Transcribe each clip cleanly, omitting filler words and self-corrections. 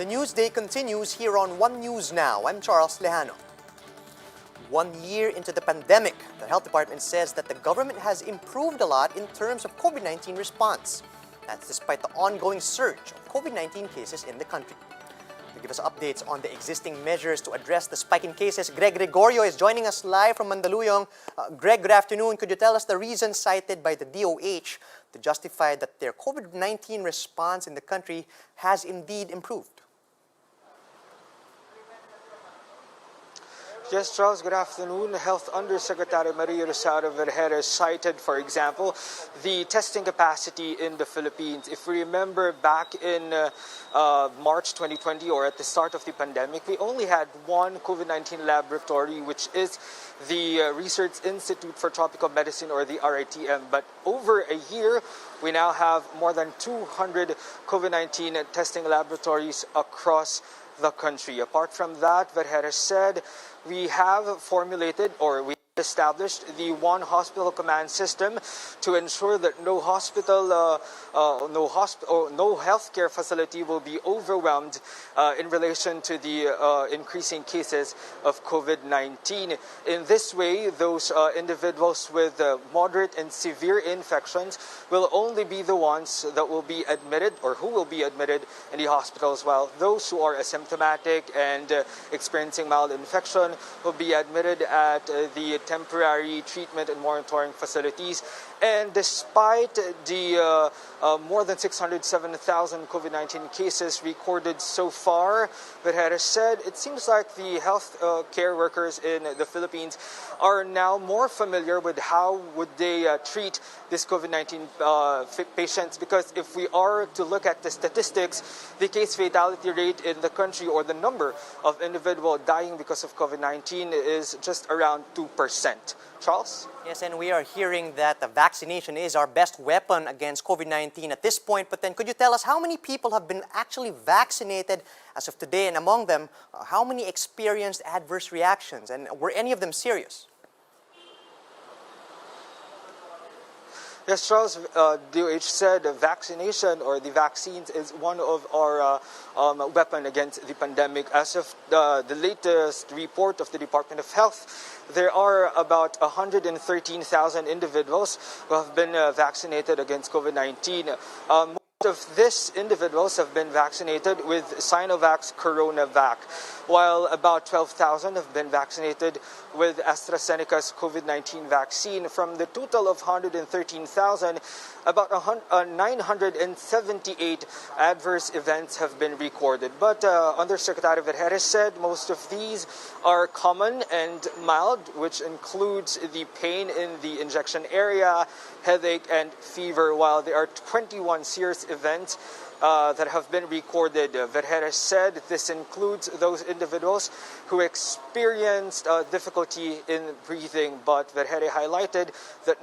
The Newsday continues here on One News Now. I'm Charles Lejano. 1 year into the pandemic, the health department says that the government has improved a lot in terms of COVID-19 response. That's despite the ongoing surge of COVID-19 cases in the country. To give us updates on the existing measures to address the spike in cases, Greg Gregorio is joining us live from Mandaluyong. Greg, good afternoon. Could you tell us the reasons cited by the DOH to justify that their COVID-19 response in the country has indeed improved? Yes, Charles, good afternoon. Health Undersecretary Maria Rosado Vergeire cited, for example, the testing capacity in the Philippines. If we remember back in March 2020 or at the start of the pandemic, we only had one COVID-19 laboratory, which is the Research Institute for Tropical Medicine, or the RITM. But over a year, we now have more than 200 COVID-19 testing laboratories across the country. Apart from that, Vergeire said, we have formulated, or we established, the One Hospital Command System to ensure that no healthcare facility will be overwhelmed in relation to the increasing cases of COVID-19. In this way, those individuals with moderate and severe infections will only be the ones that will be admitted, or who will be admitted in the hospitals, while those who are asymptomatic and experiencing mild infection will be admitted at the temporary treatment and monitoring facilities. And despite the more than 607,000 COVID-19 cases recorded so far, Vergeire said it seems like the health care workers in the Philippines are now more familiar with how would they treat this COVID-19 patients, because if we are to look at the statistics, the case fatality rate in the country, or the number of individuals dying because of COVID-19, is just around 2%. Charles? Yes, and we are hearing that the vaccination is our best weapon against COVID-19 at this point. But then could you tell us how many people have been actually vaccinated as of today? And among them, how many experienced adverse reactions? And were any of them serious? Yes, Charles, DOH said vaccination, or the vaccines, is one of our weapon against the pandemic. As of the latest report of the Department of Health, there are about 113,000 individuals who have been vaccinated against COVID-19. Most of these individuals have been vaccinated with Sinovac Coronavac, while about 12,000 have been vaccinated with AstraZeneca's COVID-19 vaccine. From the total of 113,000, about 978 adverse events have been recorded. But Undersecretary Vergeire said most of these are common and mild, which includes the pain in the injection area, headache, and fever, while there are 21 serious events that have been recorded. Vergeire said this includes those individuals who experienced difficulty in breathing, but Vergeire highlighted that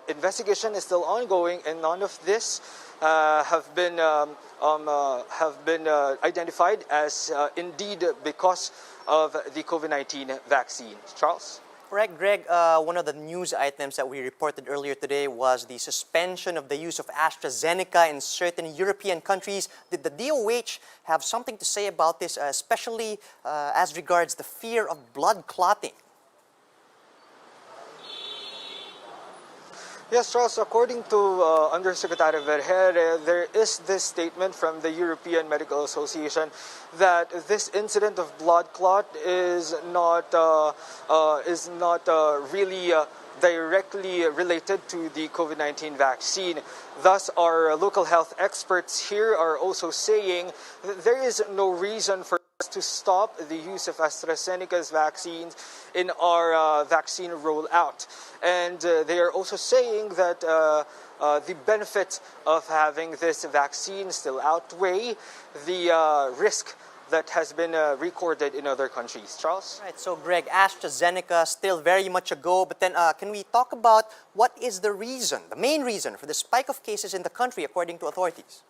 investigation is still ongoing, and none of this have been identified as indeed because of the COVID-19 vaccine. Charles? Correct, Greg. One of the news items that we reported earlier today was the suspension of the use of AstraZeneca in certain European countries. Did the DOH have something to say about this, especially as regards the fear of blood clotting? Yes, Charles, according to Undersecretary Vergeire, there is this statement from the European Medical Association that this incident of blood clot is not really directly related to the COVID-19 vaccine. Thus, our local health experts here are also saying that there is no reason for us to stop the use of AstraZeneca's vaccines in our vaccine rollout. And they are also saying that the benefits of having this vaccine still outweigh the risk that has been recorded in other countries. Charles? Right, so Greg, AstraZeneca still very much a go, but then can we talk about what is the reason, the main reason for the spike of cases in the country according to authorities?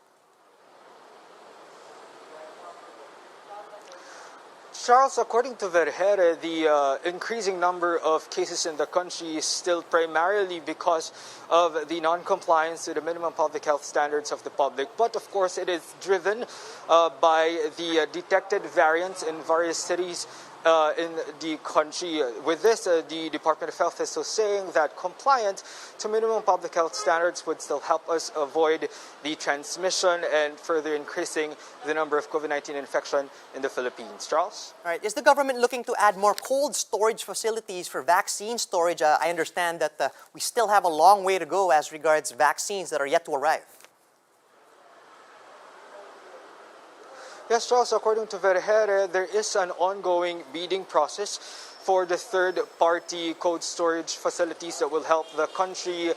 Charles, according to Vergere, the increasing number of cases in the country is still primarily because of the non-compliance to the minimum public health standards of the public. But of course, it is driven by the detected variants in various cities in the country. With this, the Department of Health is still saying that compliance to minimum public health standards would still help us avoid the transmission and further increasing the number of COVID-19 infection in the Philippines. Charles? All right, is the government looking to add more cold storage facilities for vaccine storage? I understand that we still have a long way to go as regards vaccines that are yet to arrive. Yes, Charles, according to Vergere, there is an ongoing bidding process for the third-party cold storage facilities that will help the country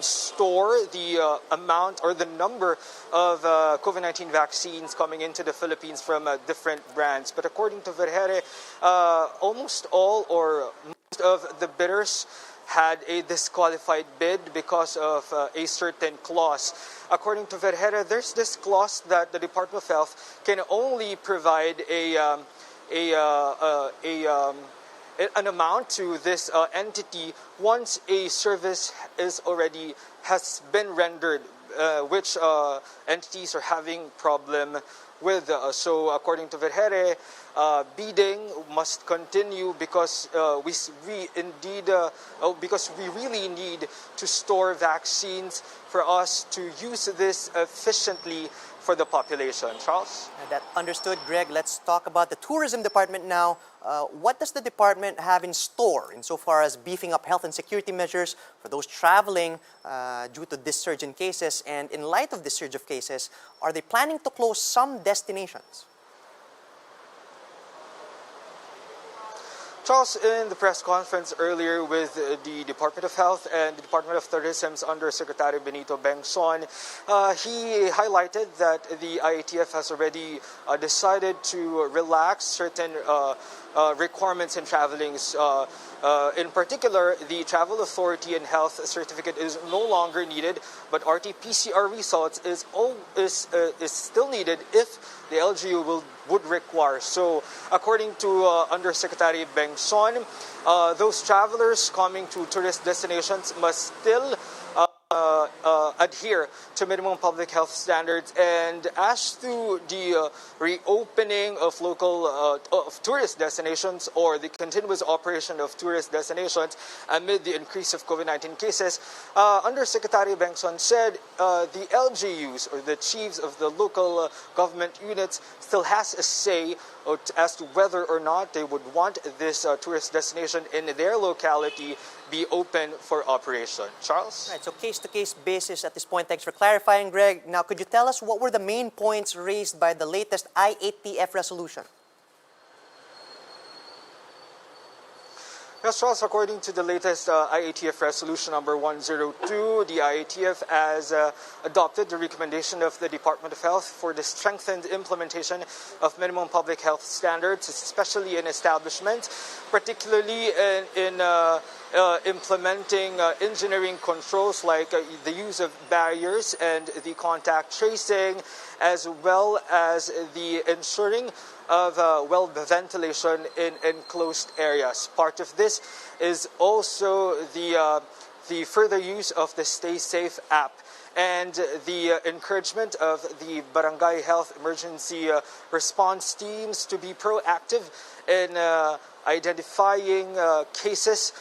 store the amount or the number of COVID-19 vaccines coming into the Philippines from different brands. But according to Vergere, almost all or most of the bidders had a disqualified bid because of a certain clause. According to Vergere, there's this clause that the Department of Health can only provide an amount to this entity once a service has been rendered, which entities are having problem with. So according to Vergere, bidding must continue because we really need to store vaccines for us to use this efficiently for the population. Charles? That understood, Greg. Let's talk about the tourism department now. What does the department have in store insofar as beefing up health and security measures for those traveling due to this surge in cases? And in light of this surge of cases, are they planning to close some destinations? Charles, in the press conference earlier with the Department of Health and the Department of Tourism's Undersecretary Benito Bengson, he highlighted that the IATF has already decided to relax certain requirements in traveling. In particular, the Travel Authority and Health Certificate is no longer needed, but RT-PCR results is still needed if the LGU would require. So, according to Undersecretary Bengson, those travelers coming to tourist destinations must still adhere to minimum public health standards. And as to the reopening of local of tourist destinations or the continuous operation of tourist destinations amid the increase of COVID-19 cases, Undersecretary Bengson said the LGUs or the chiefs of the local government units still has a say as to whether or not they would want this tourist destination in their locality be open for operation. Charles? Right, so case-to-case basis at this point. Thanks for clarifying, Greg. Now, could you tell us what were the main points raised by the latest IATF resolution? Yes, Charles, according to the latest IATF resolution number 102, the IATF has adopted the recommendation of the Department of Health for the strengthened implementation of minimum public health standards, especially in establishments, particularly in implementing engineering controls like the use of barriers and the contact tracing, as well as the ensuring of well ventilation in enclosed areas. Part of this is also the further use of the Stay Safe app and the encouragement of the barangay health emergency response teams to be proactive in identifying cases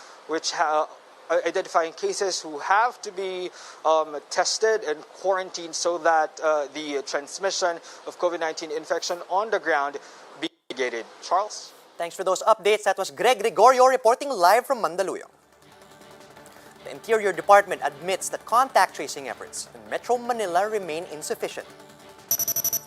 who have to be tested and quarantined so that the transmission of COVID-19 infection on the ground be mitigated. Charles? Thanks for those updates. That was Greg Gregorio reporting live from Mandaluyong. The Interior Department admits that contact tracing efforts in Metro Manila remain insufficient.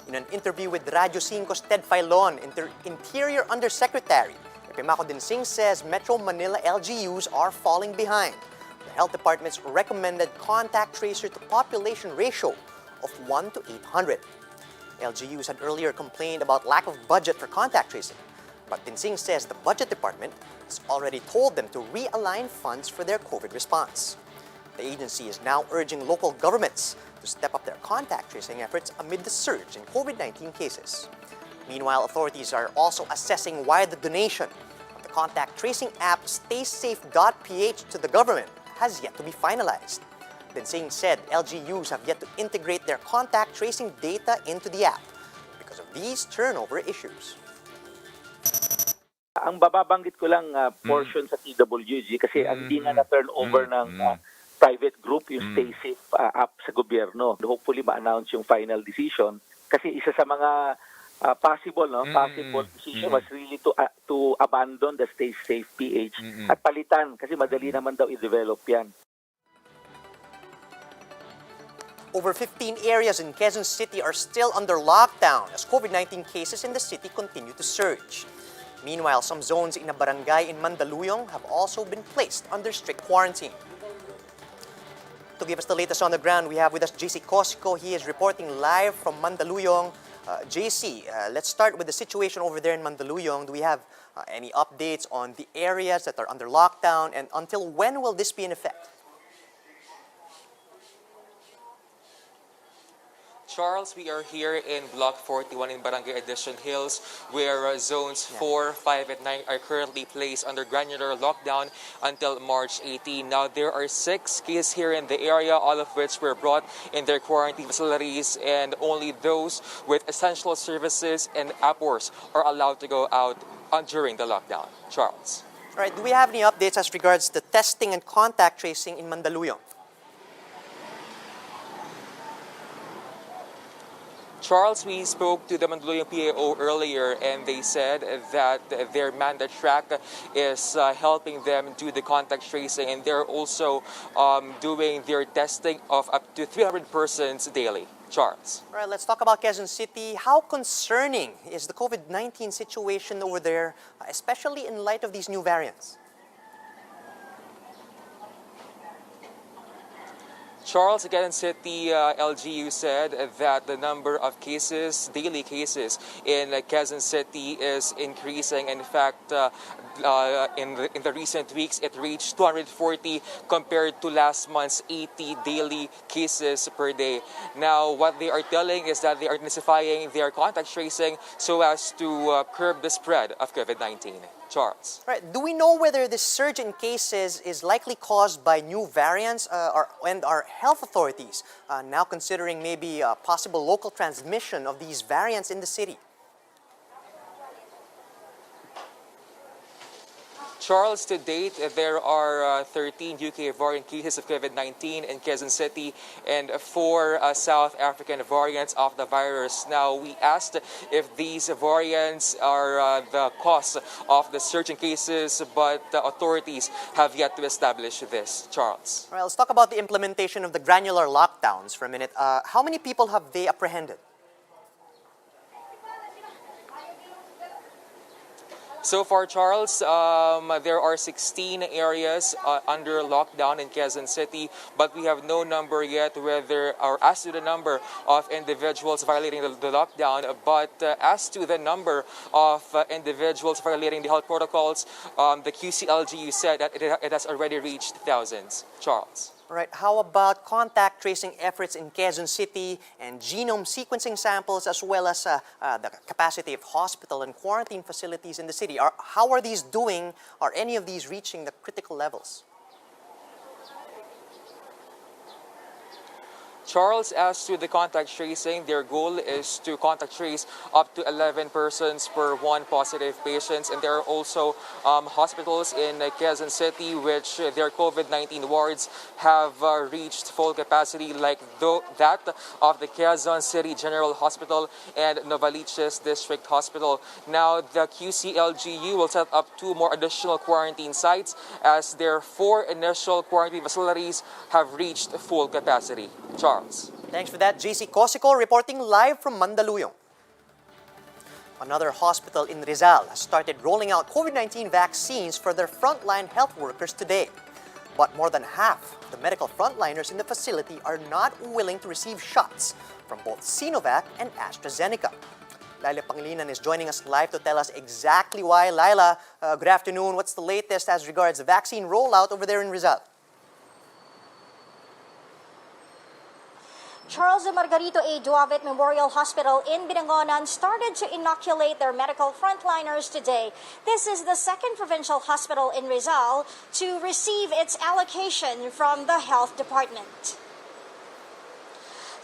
In an interview with Radio 5's Ted Filon, Interior Undersecretary Epimaco Dinsing says Metro Manila LGUs are falling behind. The Health Department's recommended contact tracer to population ratio of 1 to 800. LGUs had earlier complained about lack of budget for contact tracing, but Dinsing says the Budget Department has already told them to realign funds for their COVID response. The agency is now urging local governments to step up their contact tracing efforts amid the surge in COVID-19 cases. Meanwhile, authorities are also assessing why the donation of the contact tracing app StaySafe.ph to the government has yet to be finalized. Dinsing said LGUs have yet to integrate their contact tracing data into the app because of these turnover issues. Ang bababanggit ko lang portion sa TWG kasi ang di na na-turn over ng private group yung Stay Safe app sa gobyerno. Hopefully ma-announce yung final decision kasi isa sa mga possible decision was really to abandon the Stay Safe PH at palitan kasi madali naman daw i-develop yan. Over 15 areas in Quezon City are still under lockdown as COVID-19 cases in the city continue to surge. Meanwhile, some zones in a barangay in Mandaluyong have also been placed under strict quarantine. To give us the latest on the ground, we have with us JC Cosico. He is reporting live from Mandaluyong. JC, let's start with the situation over there in Mandaluyong. Do we have any updates on the areas that are under lockdown, and until when will this be in effect? Charles, we are here in Block 41 in Barangay Addition Hills, where zones 4, 5, and 9 are currently placed under granular lockdown until March 18. Now, there are 6 cases here in the area, all of which were brought in their quarantine facilities, and only those with essential services and appors are allowed to go out during the lockdown. Charles. All right, do we have any updates as regards the testing and contact tracing in Mandaluyong? Charles, we spoke to the Mandaluyong PAO earlier, and they said that their Manda track is helping them do the contact tracing, and they're also doing their testing of up to 300 persons daily. Charles. All right, let's talk about Quezon City. How concerning is the COVID-19 situation over there, especially in light of these new variants? Charles, Quezon City LGU said that the number of cases, daily cases in Quezon City is increasing. In fact, in the recent weeks, it reached 240 compared to last month's 80 daily cases per day. Now, what they are telling is that they are intensifying their contact tracing so as to curb the spread of COVID-19. Charles. Right. Do we know whether this surge in cases is likely caused by new variants and are health authorities now considering maybe possible local transmission of these variants in the city? Charles, to date, there are 13 UK variant cases of COVID-19 in Quezon City and 4 South African variants of the virus. Now, we asked if these variants are the cause of the surge in cases, but the authorities have yet to establish this. Charles. All right, let's talk about the implementation of the granular lockdowns for a minute. How many people have they apprehended? So far, Charles, there are 16 areas under lockdown in Quezon City, but we have no number yet whether, or as to the number of individuals violating the lockdown, but as to the number of individuals violating the health protocols, the QCLGU said that it has already reached thousands. Charles. All right, how about contact tracing efforts in Quezon City and genome sequencing samples, as well as the capacity of hospital and quarantine facilities in the city? How are these doing? Are any of these reaching the critical levels? Charles, as to the contact tracing, their goal is to contact trace up to 11 persons per 1 positive patient. And there are also hospitals in Quezon City which their COVID-19 wards have reached full capacity, like that of the Quezon City General Hospital and Novaliches District Hospital. Now, the QCLGU will set up 2 more additional quarantine sites as their 4 initial quarantine facilities have reached full capacity. Charles. Thanks for that, JC Cosico reporting live from Mandaluyong. Another hospital in Rizal has started rolling out COVID-19 vaccines for their frontline health workers today. But more than half of the medical frontliners in the facility are not willing to receive shots from both Sinovac and AstraZeneca. Laila Pangilinan is joining us live to tell us exactly why. Laila, good afternoon. What's the latest as regards the vaccine rollout over there in Rizal? Charles de Margarito A. Duavit Memorial Hospital in Binangonan started to inoculate their medical frontliners today. This is the second provincial hospital in Rizal to receive its allocation from the health department.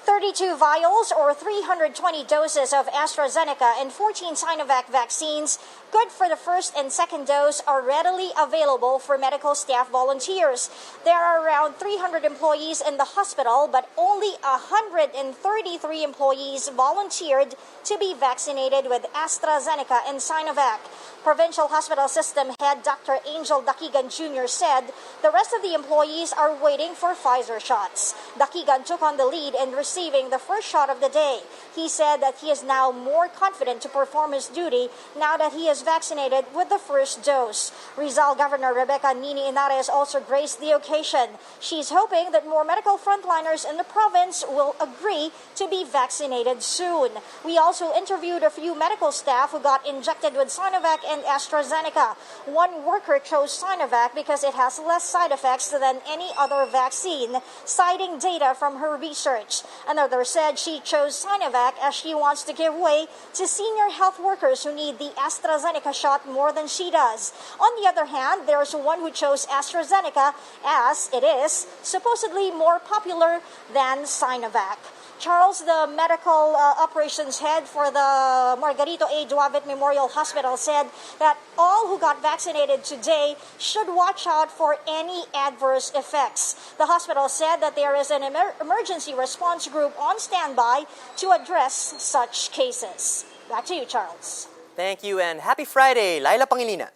32 vials or 320 doses of AstraZeneca and 14 Sinovac vaccines, good for the first and second dose, are readily available for medical staff volunteers. There are around 300 employees in the hospital, but only 133 employees volunteered to be vaccinated with AstraZeneca and Sinovac. Provincial Hospital System Head Dr. Angel Dakigan Jr. said the rest of the employees are waiting for Pfizer shots. Dakigan took on the lead in receiving the first shot of the day. He said that he is now more confident to perform his duty now that he is vaccinated with the first dose. Rizal Governor Rebecca Nini Inares also graced the occasion. She's hoping that more medical frontliners in the province will agree to be vaccinated soon. We also interviewed a few medical staff who got injected with Sinovac and AstraZeneca. One worker chose Sinovac because it has less side effects than any other vaccine, citing data from her research. Another said she chose Sinovac as she wants to give way to senior health workers who need the AstraZeneca shot more than she does. On the other hand, there's one who chose AstraZeneca as it is supposedly more popular than Sinovac. Charles, the medical operations head for the Margarito A. Duavit Memorial Hospital, said that all who got vaccinated today should watch out for any adverse effects. The hospital said that there is an emergency response group on standby to address such cases. Back to you, Charles. Thank you and happy Friday, Laila Pangilinan.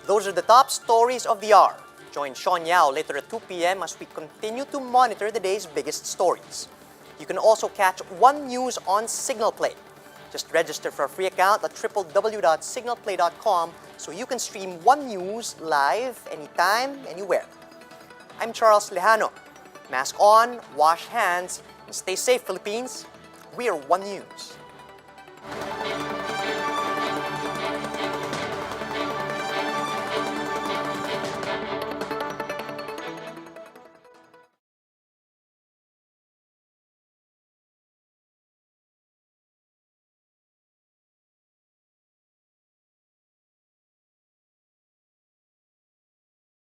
Those are the top stories of the hour. Join Sean Yao later at 2 p.m. as we continue to monitor the day's biggest stories. You can also catch One News on Signal Play. Just register for a free account at www.signalplay.com so you can stream One News live anytime, anywhere. I'm Charles Lejano. Mask on, wash hands, and stay safe, Philippines. We are One News.